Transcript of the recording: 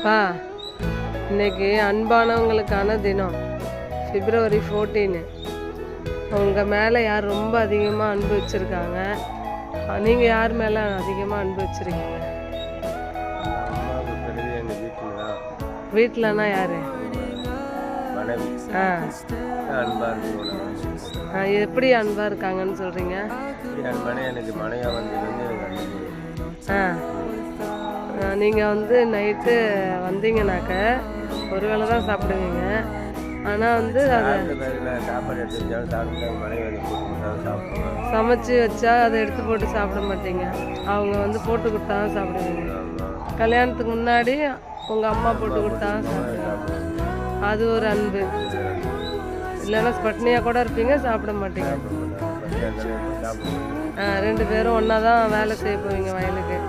பா, இன்னைக்கு அன்பானவங்களுக்கான தினம், February 14. உங்கள் மேலே யார் ரொம்ப அதிகமாக அன்பு வச்சுருக்காங்க? நீங்கள் யார் மேலே அதிகமாக அன்பு வச்சுருக்கீங்க? வீட்டிலனா யார்? எப்படி அன்பாக இருக்காங்கன்னு சொல்கிறீங்க? நீங்கள் வந்து நைட்டு வந்தீங்கன்னாக்க ஒரு வேளை தான் சாப்பிடுவீங்க. ஆனால் வந்து அதை சமைச்சு வச்சா அதை எடுத்து போட்டு சாப்பிட மாட்டீங்க. அவங்க வந்து போட்டு கொடுத்தா தான் சாப்பிடுவீங்க. கல்யாணத்துக்கு முன்னாடி உங்கள் அம்மா போட்டு கொடுத்தா தான் சாப்பிடுவீங்க. அது ஒரு அன்பு. இல்லைன்னா பட்னியாக கூட இருப்பீங்க, சாப்பிட மாட்டீங்க. 2 பேரும் ஒன்றா தான் வேலை செய்ய போவீங்க வயலுக்கு.